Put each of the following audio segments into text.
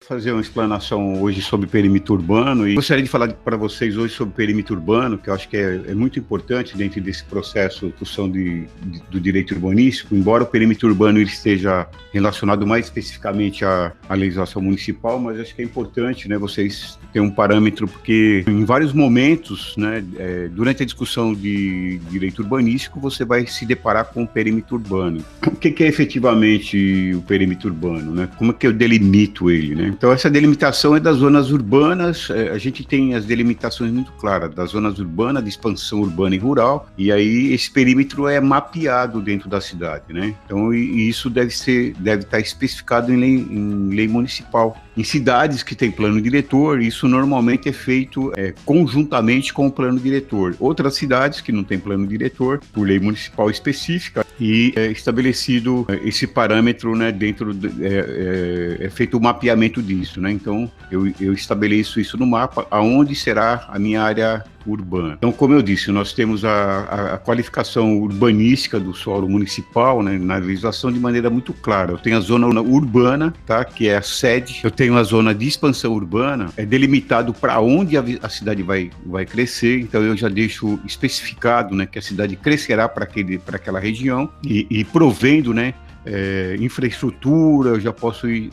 Fazer uma explanação hoje sobre perímetro urbano e gostaria de falar para vocês hoje sobre perímetro urbano, que eu acho que é muito importante dentro desse processo de discussão do direito urbanístico, embora o perímetro urbano ele esteja relacionado mais especificamente à legislação municipal, mas acho que é importante, né, vocês terem um parâmetro, porque em vários momentos, né, durante a discussão de direito urbanístico, você vai se deparar com o perímetro urbano. O que é efetivamente o perímetro urbano, né? Como é que eu delimito ele, né? Então, essa delimitação é das zonas urbanas, a gente tem as delimitações muito claras, das zonas urbanas, de expansão urbana e rural, e aí esse perímetro é mapeado dentro da cidade, né? Então, e isso deve estar especificado em lei municipal. Em cidades que têm plano diretor, isso normalmente é feito conjuntamente com o plano diretor. Outras cidades que não têm plano diretor, por lei municipal específica, e é estabelecido esse parâmetro, né, é feito o mapeamento disso, né? Então, eu estabeleço isso no mapa, aonde será a minha área urbana. Então, como eu disse, nós temos a qualificação urbanística do solo municipal, né, na legislação de maneira muito clara. Eu tenho a zona urbana, tá, que é a sede. Eu tenho a zona de expansão urbana, é delimitado para onde a cidade vai crescer. Então, eu já deixo especificado, né, que a cidade crescerá para aquela região e provendo, né, infraestrutura, eu já posso ir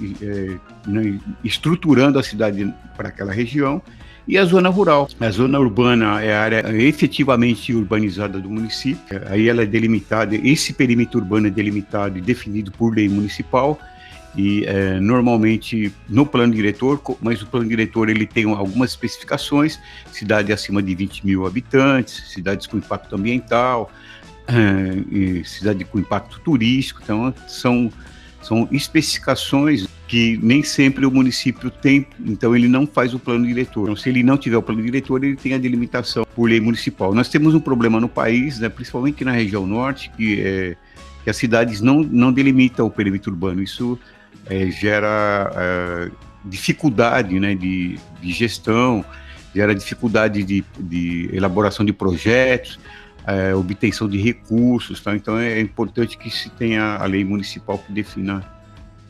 né, estruturando a cidade para aquela região. E a zona rural. A zona urbana é a área efetivamente urbanizada do município. Aí ela é delimitada, esse perímetro urbano é delimitado e definido por lei municipal e normalmente no plano diretor, mas o plano diretor ele tem algumas especificações, cidade acima de 20 mil habitantes, cidades com impacto ambiental, cidade com impacto turístico, então são especificações que nem sempre o município tem, então ele não faz o plano diretor. Então, se ele não tiver o plano diretor, ele tem a delimitação por lei municipal. Nós temos um problema no país, né, principalmente na região norte, que as cidades não delimitam o perímetro urbano. Isso gera dificuldade, né, de gestão, gera dificuldade de elaboração de projetos, obtenção de recursos, tá? Então é importante que se tenha a lei municipal que defina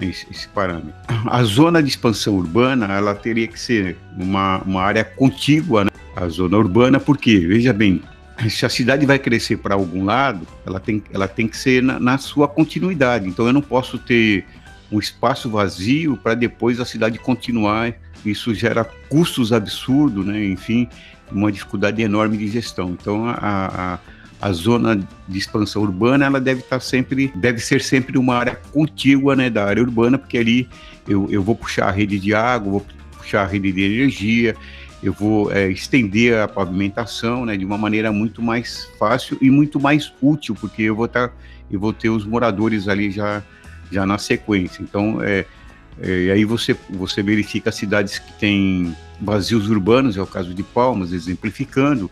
esse parâmetro. A zona de expansão urbana, ela teria que ser uma área contígua, né, à zona urbana, porque, veja bem, se a cidade vai crescer para algum lado, ela tem que ser na sua continuidade. Então eu não posso ter um espaço vazio para depois a cidade continuar. Isso gera custos absurdos, né? Enfim, uma dificuldade enorme de gestão. Então a zona de expansão urbana, ela deve ser sempre uma área contígua, né, da área urbana, porque ali eu vou puxar a rede de água, vou puxar a rede de energia, eu vou estender a pavimentação, né, de uma maneira muito mais fácil e muito mais útil, porque eu vou ter os moradores ali já na sequência. Então, e aí você verifica cidades que têm vazios urbanos, é o caso de Palmas, exemplificando,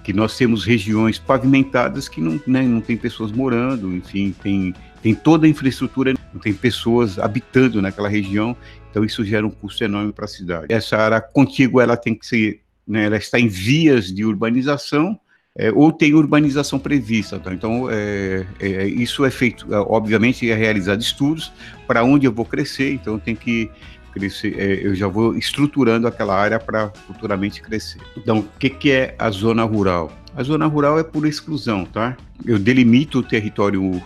que nós temos regiões pavimentadas que não tem pessoas morando, enfim, tem toda a infraestrutura, não tem pessoas habitando naquela região, então isso gera um custo enorme para a cidade. Essa área contígua, ela tem que ser, né, ela está em vias de urbanização, ou tem urbanização prevista, tá? Então isso é feito, obviamente é realizado estudos para onde eu vou crescer, então eu tenho que crescer, eu já vou estruturando aquela área para futuramente crescer. Então, o que é a zona rural? A zona rural é por exclusão, tá? Eu delimito o território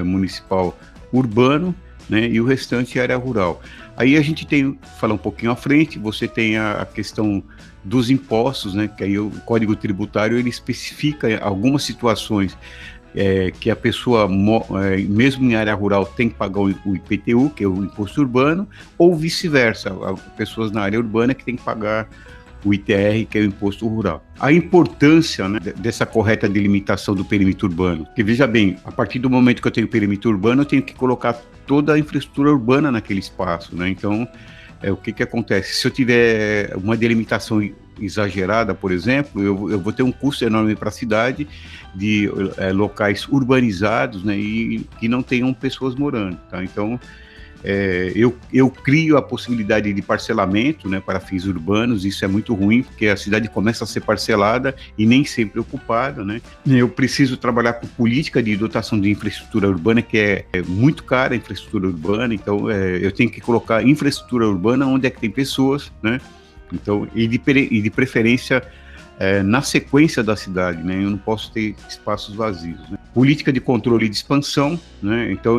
municipal urbano, né, e o restante é área rural. Aí a gente tem, falar um pouquinho à frente, você tem a questão dos impostos, né, que aí o Código Tributário ele especifica algumas situações que a pessoa, mesmo em área rural, tem que pagar o IPTU, que é o Imposto Urbano, ou vice-versa, pessoas na área urbana que tem que pagar o ITR, que é o Imposto Rural. A importância, né, dessa correta delimitação do perímetro urbano, porque veja bem, a partir do momento que eu tenho perímetro urbano, eu tenho que colocar toda a infraestrutura urbana naquele espaço, né? Então, o que acontece? Se eu tiver uma delimitação exagerada, por exemplo, eu vou ter um custo enorme para a cidade de locais urbanizados, né, e que não tenham pessoas morando, tá? Então, Eu crio a possibilidade de parcelamento, né, para fins urbanos. Isso é muito ruim, porque a cidade começa a ser parcelada e nem sempre ocupada, né? Eu preciso trabalhar com política de dotação de infraestrutura urbana, que é muito cara a infraestrutura urbana, então eu tenho que colocar infraestrutura urbana onde é que tem pessoas, né? Então, e de preferência na sequência da cidade, né? Eu não posso ter espaços vazios, né? Política de controle de expansão, né? Então,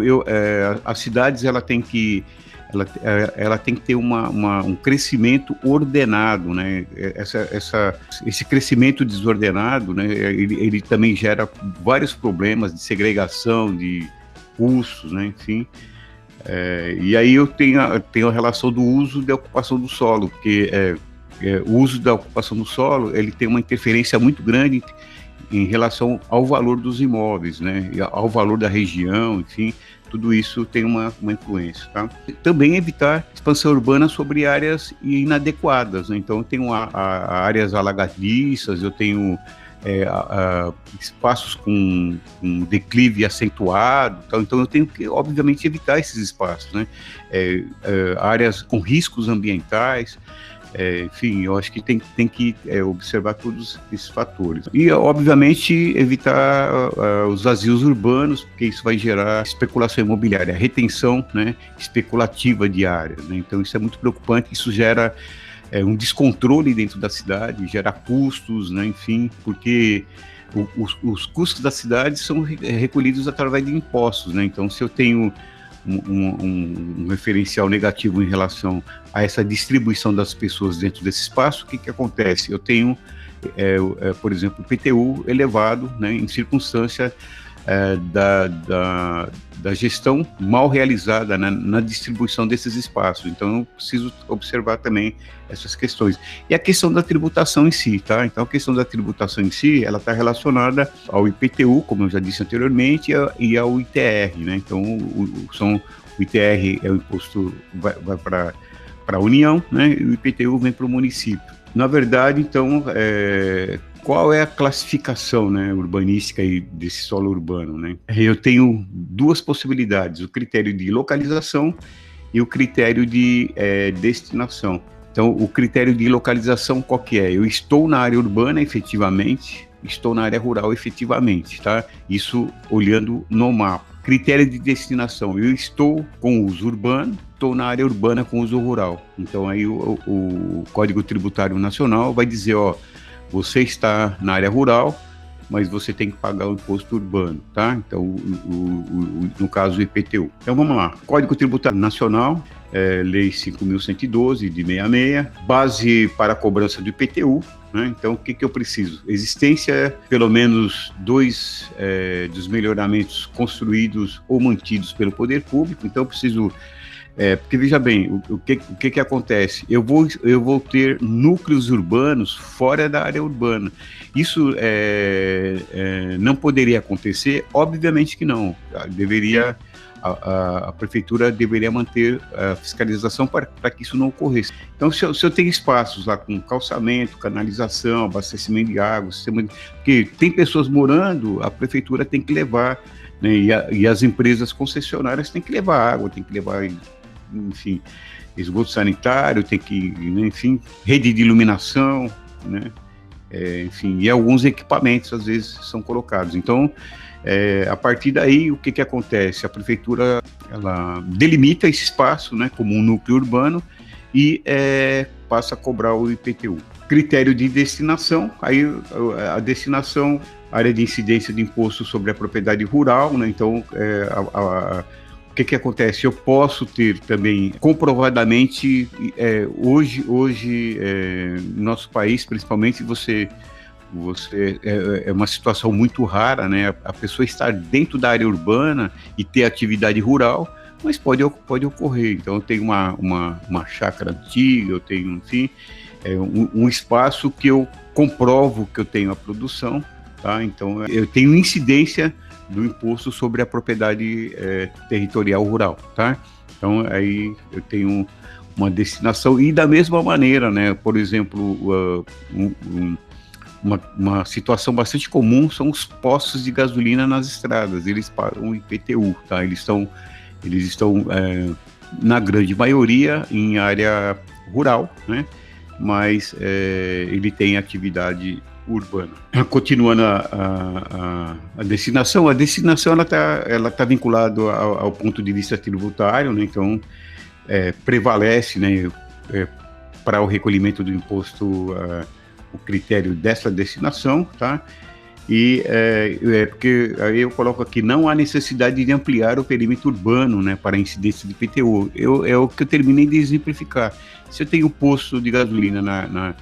as cidades ela tem que ter um crescimento ordenado, né? Esse crescimento desordenado, né? Ele também gera vários problemas de segregação, de custos, né? Enfim. E aí eu tenho a relação do uso e da ocupação do solo, porque o uso da ocupação do solo ele tem uma interferência muito grande em relação ao valor dos imóveis, né, e ao valor da região, enfim, tudo isso tem uma influência, tá? Também evitar expansão urbana sobre áreas inadequadas, né? Então eu tenho áreas alagadiças, eu tenho espaços com declive acentuado, então eu tenho que, obviamente, evitar esses espaços, né? Áreas com riscos ambientais, enfim, eu acho que tem que observar todos esses fatores. E, obviamente, evitar os vazios urbanos, porque isso vai gerar especulação imobiliária, retenção, né, especulativa de áreas, né? Então isso é muito preocupante, isso gera um descontrole dentro da cidade, gera custos, né, enfim, porque os custos da cidade são recolhidos através de impostos, né? Então, se eu tenho um referencial negativo em relação a essa distribuição das pessoas dentro desse espaço, o que acontece? Eu tenho, por exemplo, o IPTU elevado, né, em circunstância da gestão mal realizada na distribuição desses espaços. Então, eu preciso observar também essas questões. E a questão da tributação em si, tá? Então, a questão da tributação em si, ela está relacionada ao IPTU, como eu já disse anteriormente, e ao ITR, né? Então, o ITR é o imposto, vai para a União, né? E o IPTU vem para o município. Na verdade, então, qual é a classificação, né, urbanística aí desse solo urbano, né? Eu tenho duas possibilidades, o critério de localização e o critério de destinação. Então, o critério de localização qual que é? Eu estou na área urbana efetivamente, estou na área rural efetivamente, tá? Isso olhando no mapa. Critério de destinação, eu estou com uso urbano, estou na área urbana com uso rural. Então, aí o Código Tributário Nacional vai dizer, ó, você está na área rural, mas você tem que pagar o imposto urbano, tá? Então, no caso, o IPTU. Então, vamos lá. Código Tributário Nacional, Lei 5.112, de 66, base para a cobrança do IPTU, né? Então, o que eu preciso? Existência, pelo menos 2 dos melhoramentos construídos ou mantidos pelo poder público. Então, eu preciso... porque, veja bem, o que acontece? Eu vou ter núcleos urbanos fora da área urbana. Isso não poderia acontecer? Obviamente que não. A prefeitura deveria manter a fiscalização para que isso não ocorresse. Então, se eu tenho espaços lá com calçamento, canalização, abastecimento de água, porque tem pessoas morando, a prefeitura tem que levar, né, e as empresas concessionárias têm que levar água, tem que levar... enfim, esgoto sanitário, tem que, né, enfim, rede de iluminação, né, enfim, e alguns equipamentos às vezes são colocados. Então, a partir daí, o que acontece? A prefeitura, ela delimita esse espaço, né, como um núcleo urbano e passa a cobrar o IPTU. Critério de destinação, aí a destinação, área de incidência de imposto sobre a propriedade rural, né, então, o que acontece? Eu posso ter também, comprovadamente, hoje no nosso país, principalmente, é uma situação muito rara, né? A pessoa estar dentro da área urbana e ter atividade rural, mas pode ocorrer. Então, eu tenho uma chácara antiga, eu tenho, enfim, um espaço que eu comprovo que eu tenho a produção, tá? Então, eu tenho incidência do imposto sobre a propriedade territorial rural, tá? Então, aí eu tenho uma destinação, e da mesma maneira, né? Por exemplo, uma situação bastante comum são os postos de gasolina nas estradas, eles pagam o IPTU, tá? Eles estão na grande maioria em área rural, né? Mas ele tem atividade urbana. Continuando a destinação, ela tá vinculada ao ponto de vista tributário, né? Então prevalece, né, para o recolhimento do imposto o critério dessa destinação, tá? E porque aí eu coloco aqui, não há necessidade de ampliar o perímetro urbano, né, para a incidência de IPTU. É o que eu terminei de exemplificar. Se eu tenho posto de gasolina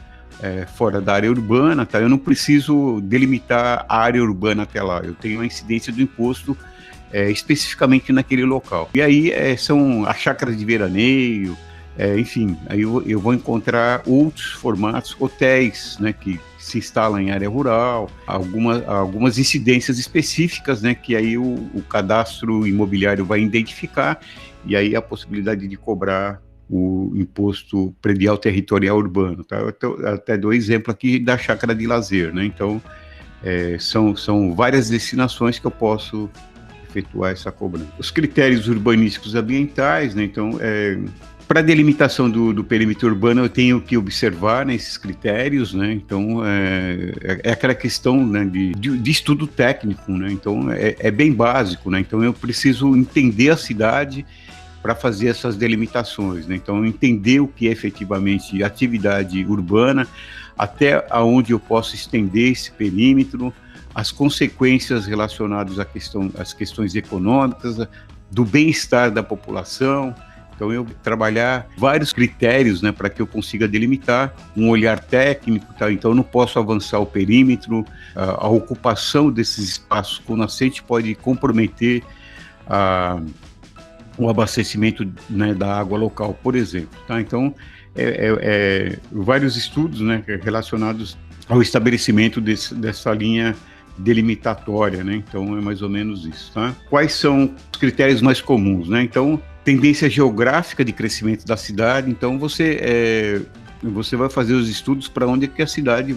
fora da área urbana, tá, eu não preciso delimitar a área urbana até lá. Eu tenho a incidência do imposto especificamente naquele local. E aí são as chácaras de veraneio, enfim, aí eu vou encontrar outros formatos, hotéis, né, que se instalam em área rural, algumas incidências específicas, né, que aí o cadastro imobiliário vai identificar, e aí a possibilidade de cobrar o imposto predial territorial urbano. Tá? Eu até dou exemplo aqui da chácara de lazer, né? Então, são várias destinações que eu posso efetuar essa cobrança. Os critérios urbanísticos ambientais, né? Então, para a delimitação do perímetro urbano, eu tenho que observar, né, esses critérios, né? Então, é aquela questão, né, de estudo técnico, né? Então, é bem básico, né? Então, eu preciso entender a cidade para fazer essas delimitações, né? Então, entender o que é efetivamente atividade urbana, até onde eu posso estender esse perímetro, as consequências relacionadas às questões econômicas, do bem-estar da população. Então, eu trabalhar vários critérios, né, para que eu consiga delimitar um olhar técnico, tá? Então, eu não posso avançar o perímetro, a ocupação desses espaços com nascente pode comprometer o abastecimento, né, da água local, por exemplo. Tá? Então, vários estudos, né, relacionados ao estabelecimento dessa linha delimitatória, né? Então, é mais ou menos isso. Tá? Quais são os critérios mais comuns? Né? Então, tendência geográfica de crescimento da cidade. Então, você vai fazer os estudos para onde que a cidade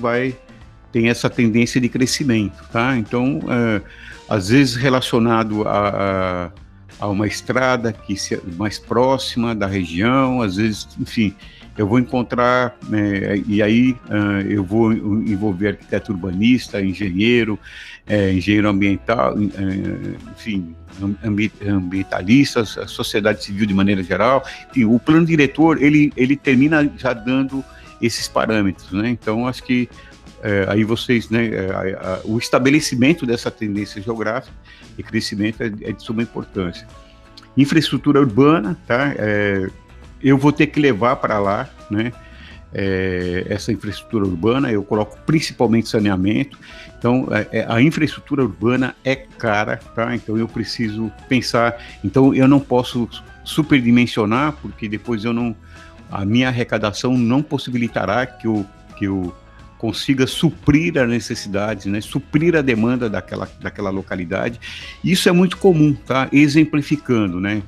tem essa tendência de crescimento. Tá? Então, às vezes relacionado a uma estrada mais próxima da região, às vezes, enfim, eu vou encontrar, e aí eu vou envolver arquiteto urbanista, engenheiro ambiental, enfim, ambientalistas, a sociedade civil de maneira geral. Enfim, o plano diretor, ele termina já dando esses parâmetros, né? Então, acho que aí vocês, né, o estabelecimento dessa tendência geográfica de crescimento é de suma importância. Infraestrutura urbana, tá? Eu vou ter que levar para lá, né, essa infraestrutura urbana, eu coloco principalmente saneamento. Então, a infraestrutura urbana é cara, tá? Então, eu preciso pensar. Então, eu não posso superdimensionar, porque depois a minha arrecadação não possibilitará que eu consiga suprir as necessidades, né, suprir a demanda daquela localidade. Isso é muito comum, tá? Exemplificando, né?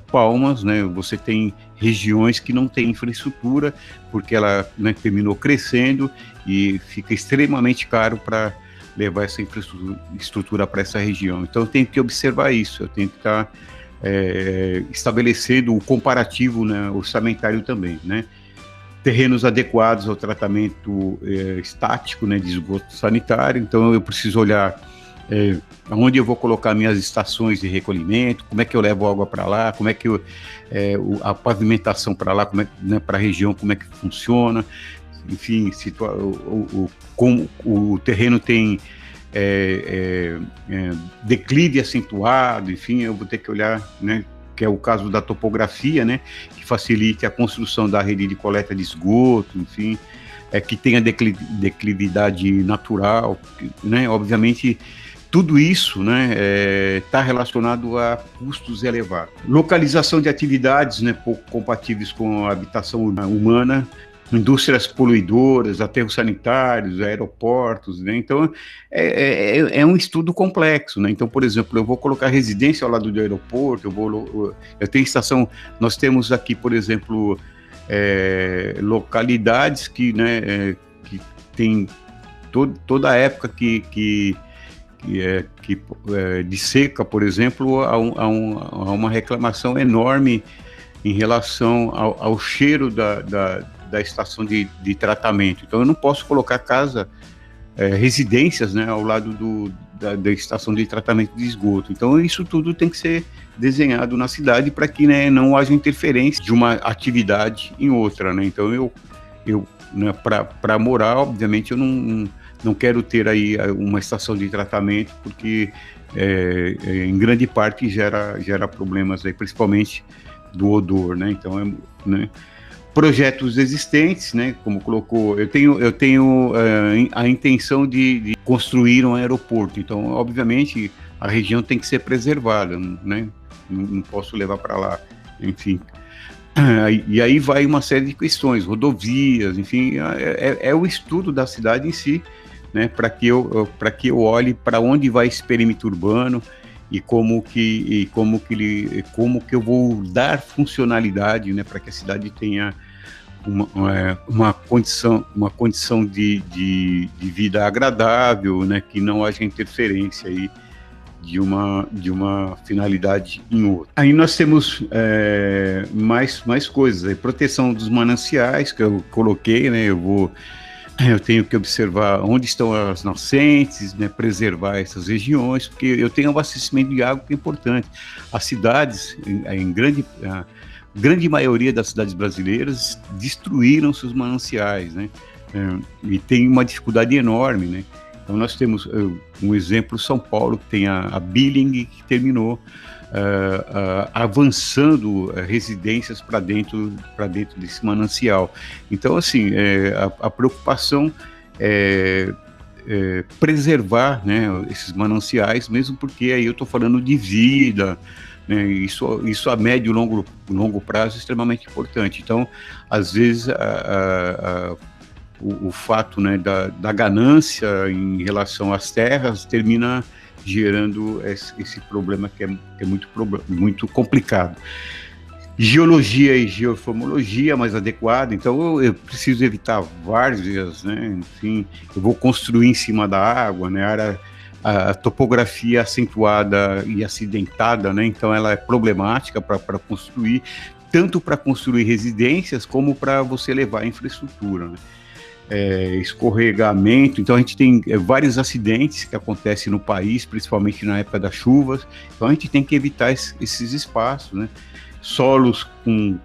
Palmas, né? Você tem regiões que não têm infraestrutura porque ela, né, terminou crescendo e fica extremamente caro para levar essa infraestrutura para essa região. Então eu tenho que observar isso, eu tenho que estar estabelecendo o comparativo, né, orçamentário também, né? Terrenos adequados ao tratamento estático, né, de esgoto sanitário. Então eu preciso olhar onde eu vou colocar minhas estações de recolhimento, como é que eu levo água para lá, como é que a pavimentação para lá, né, para a região, como é que funciona, enfim, como o terreno tem declive acentuado, enfim, eu vou ter que olhar, né, que é o caso da topografia, né, que facilite a construção da rede de coleta de esgoto, enfim, que tenha declividade natural, né, obviamente tudo isso, né, está relacionado a custos elevados. Localização de atividades, né, pouco compatíveis com a habitação humana, indústrias poluidoras, aterros sanitários, aeroportos, né? Então é um estudo complexo, né? Então, por exemplo, eu vou colocar residência ao lado do aeroporto, eu tenho estação, nós temos aqui, por exemplo, localidades que, né, que tem toda a época que de seca, por exemplo, há uma reclamação enorme em relação ao cheiro da estação de tratamento. Então, eu não posso colocar residências, né, ao lado da estação de tratamento de esgoto. Então, isso tudo tem que ser desenhado na cidade para que, né, não haja interferência de uma atividade em outra, né? Então, né, para morar, obviamente, eu não quero ter aí uma estação de tratamento, porque em grande parte gera problemas aí, principalmente do odor, né? Então, né, projetos existentes, né? Como colocou, eu tenho a intenção de construir um aeroporto. Então, obviamente, a região tem que ser preservada, né? Não posso levar para lá, enfim. E aí vai uma série de questões, rodovias, enfim, é o estudo da cidade em si, né? Para que eu olhe para onde vai esse perímetro urbano e como que eu vou dar funcionalidade, né, para que a cidade tenha uma condição de vida agradável, né, que não haja interferência aí de uma finalidade em outra. Aí nós temos mais coisas, aí, proteção dos mananciais, que eu coloquei, né, eu tenho que observar onde estão as nascentes, né, preservar essas regiões, porque eu tenho abastecimento de água que é importante. As cidades, a grande maioria das cidades brasileiras destruíram seus mananciais, né, e tem uma dificuldade enorme, né. Então nós temos um exemplo, São Paulo, que tem a Billing, que terminou avançando residências para dentro desse manancial. Então, assim, a preocupação é preservar, né, esses mananciais, mesmo porque aí eu estou falando de vida, né, isso a médio e longo prazo é extremamente importante. Então, às vezes, o fato, né, da ganância em relação às terras termina gerando esse problema que é muito complicado. Geologia e geoformologia mais adequada, então eu preciso evitar várzeas, né? Enfim, eu vou construir em cima da água, né? A topografia acentuada e acidentada, né? Então ela é problemática para construir, tanto para construir residências como para você levar a infraestrutura, né? Escorregamento, então a gente tem vários acidentes que acontecem no país, principalmente na época das chuvas, então a gente tem que evitar esses espaços, né? Solos com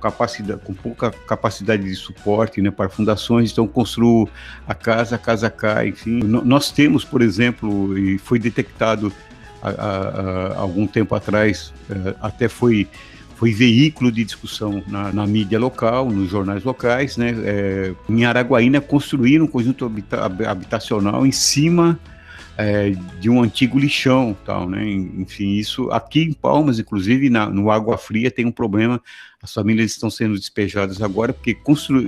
pouca capacidade de suporte, né, para fundações, então construo a casa cai, enfim. Nós temos, por exemplo, e foi detectado há algum tempo atrás, até foi veículo de discussão na mídia local, nos jornais locais, né? Em Araguaína construíram um conjunto habitacional em cima de um antigo lixão, tal, né? Enfim, isso aqui em Palmas, inclusive no Água Fria tem um problema. As famílias estão sendo despejadas agora porque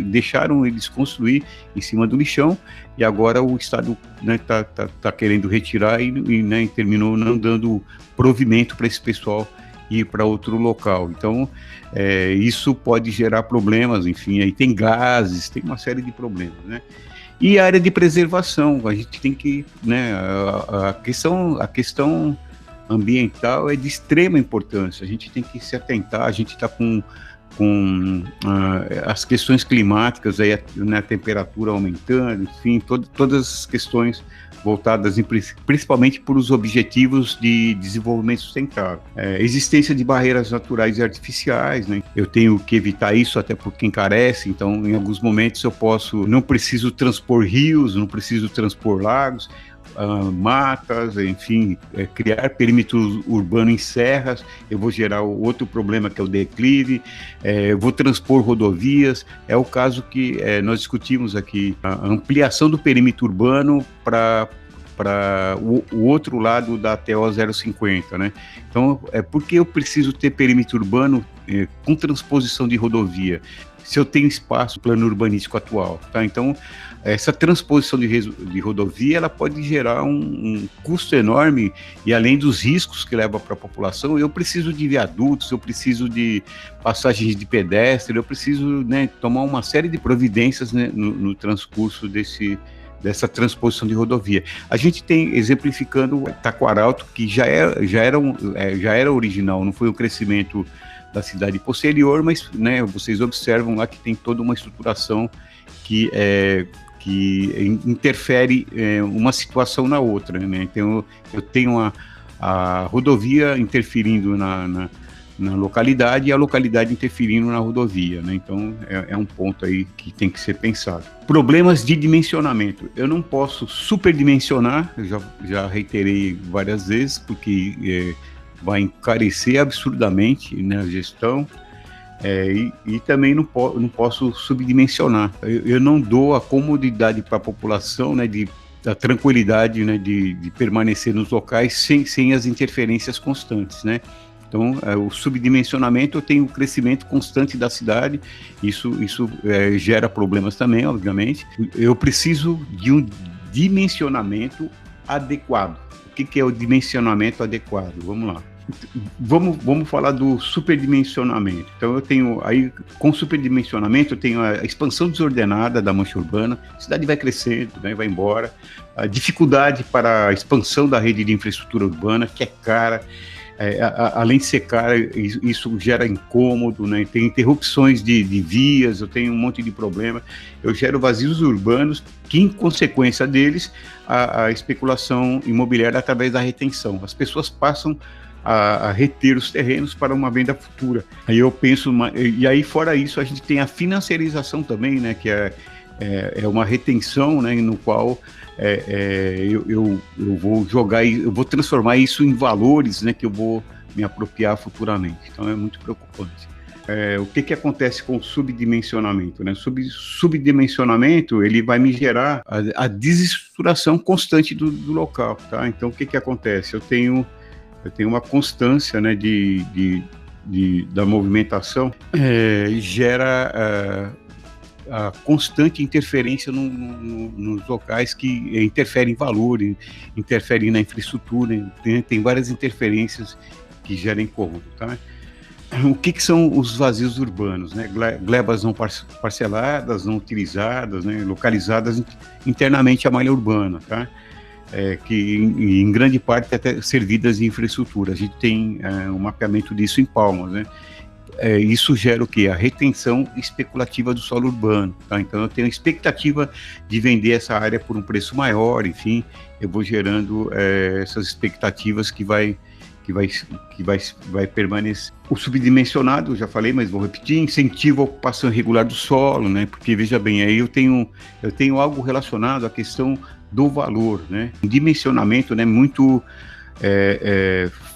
deixaram eles construir em cima do lixão e agora o Estado, né, tá querendo retirar e né, terminou não dando provimento para esse pessoal ir para outro local. Então, isso pode gerar problemas, enfim, aí tem gases, tem uma série de problemas, né? E a área de preservação, a gente tem que, né, a questão ambiental é de extrema importância, a gente tem que se atentar, a gente está com as questões climáticas, aí, né, a temperatura aumentando, enfim, todas as questões voltadas principalmente para os objetivos de desenvolvimento sustentável. Existência de barreiras naturais e artificiais, né? Eu tenho que evitar isso até porque encarece, então em alguns momentos não preciso transpor rios, não preciso transpor lagos, matas, enfim, criar perímetros urbanos em serras, eu vou gerar outro problema que é o declive, vou transpor rodovias, é o caso que nós discutimos aqui, a ampliação do perímetro urbano para o outro lado da TO 050, né? Então, por que eu preciso ter perímetro urbano com transposição de rodovia? Se eu tenho espaço no plano urbanístico atual, tá? Então, essa transposição de rodovia, ela pode gerar um custo enorme e além dos riscos que leva para a população, eu preciso de viadutos, eu preciso de passagens de pedestre, eu preciso, né, tomar uma série de providências, né, no transcurso dessa transposição de rodovia. A gente tem, exemplificando Taquaralto, que já era original, não foi o crescimento da cidade posterior, mas, né, vocês observam lá que tem toda uma estruturação que interfere uma situação na outra, né? Então eu tenho a rodovia interferindo na localidade e a localidade interferindo na rodovia, né? Então é um ponto aí que tem que ser pensado. Problemas de dimensionamento. Eu não posso superdimensionar, eu já reiterei várias vezes, porque vai encarecer absurdamente, né, a gestão. E também não posso subdimensionar. Eu não dou a comodidade para a população, né, da tranquilidade, né, de permanecer nos locais sem as interferências constantes, né? Então, o subdimensionamento, eu tenho o crescimento constante da cidade, isso gera problemas também, obviamente. Eu preciso de um dimensionamento adequado. O que é o dimensionamento adequado? Vamos lá. Vamos falar do superdimensionamento. Então eu tenho aí, com superdimensionamento, eu tenho a expansão desordenada da mancha urbana, a cidade vai crescendo, né, vai embora, a dificuldade para a expansão da rede de infraestrutura urbana, que é cara, além de ser cara, isso gera incômodo, né, tem interrupções de vias, eu tenho um monte de problema, eu gero vazios urbanos, que em consequência deles, a especulação imobiliária através da retenção. As pessoas passam a reter os terrenos para uma venda futura. Aí eu penso, e aí fora isso a gente tem a financiarização também, né, que é uma retenção, né, no qual eu vou jogar, eu vou transformar isso em valores, né, que eu vou me apropriar futuramente. Então é muito preocupante. O que acontece com o subdimensionamento, né? Subdimensionamento, ele vai me gerar a desestruturação constante do local, tá? Então o que acontece? Eu tenho uma constância, né, da movimentação, gera a constante interferência nos locais que interferem em valor, interferem na infraestrutura, tem várias interferências que geram incômodo, tá? O que são os vazios urbanos, né? Glebas não parceladas, não utilizadas, né, localizadas internamente à malha urbana, tá? Que em grande parte até servidas de infraestrutura. A gente tem um mapeamento disso em Palmas, né? Isso gera o quê? A retenção especulativa do solo urbano, tá? Então eu tenho a expectativa de vender essa área por um preço maior, enfim, eu vou gerando essas expectativas que vai permanecer. O subdimensionado, eu já falei, mas vou repetir, incentiva a ocupação irregular do solo, né? Porque, veja bem, aí eu tenho algo relacionado à questão do valor, né? Um dimensionamento, né, muito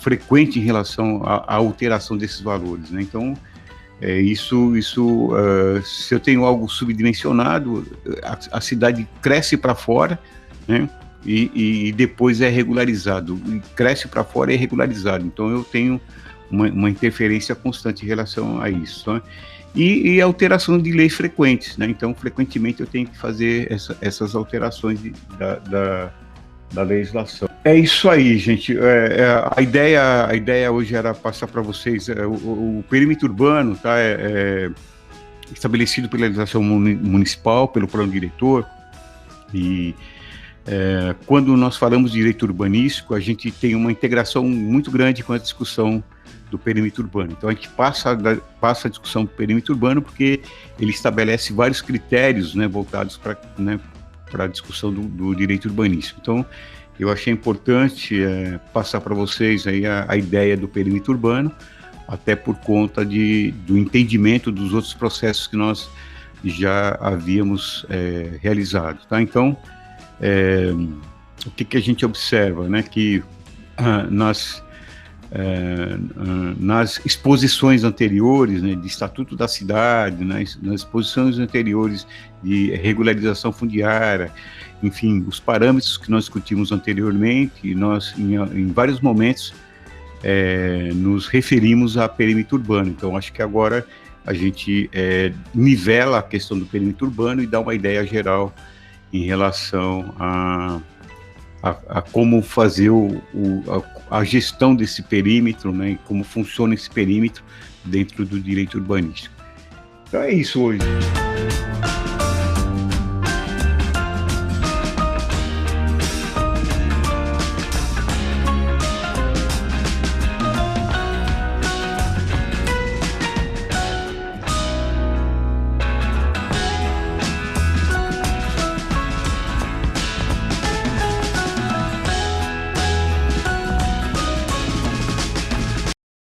frequente em relação à alteração desses valores, né? Então, se eu tenho algo subdimensionado, a cidade cresce para fora, né? E depois é regularizado, cresce para fora e é regularizado. Então eu tenho uma interferência constante em relação a isso, né? E alteração de leis frequentes, né? Então frequentemente eu tenho que fazer essas alterações da legislação. É isso aí, gente. A ideia hoje era passar para vocês o perímetro urbano, tá? Estabelecido pela legislação municipal, pelo plano diretor. E quando nós falamos de direito urbanístico, a gente tem uma integração muito grande com a discussão do perímetro urbano. Então a gente passa a discussão do perímetro urbano porque ele estabelece vários critérios, né, voltados para a discussão do direito urbanístico. Então eu achei importante passar para vocês aí a ideia do perímetro urbano, até por conta do entendimento dos outros processos que nós já havíamos realizado, tá? Então, o que a gente observa, né, que nas exposições anteriores, né, de Estatuto da Cidade, nas exposições anteriores de regularização fundiária, enfim, os parâmetros que nós discutimos anteriormente, nós em vários momentos nos referimos a perímetro urbano. Então acho que agora a gente nivela a questão do perímetro urbano e dá uma ideia geral em relação a como fazer a gestão desse perímetro, né, e como funciona esse perímetro dentro do direito urbanístico. Então é isso hoje.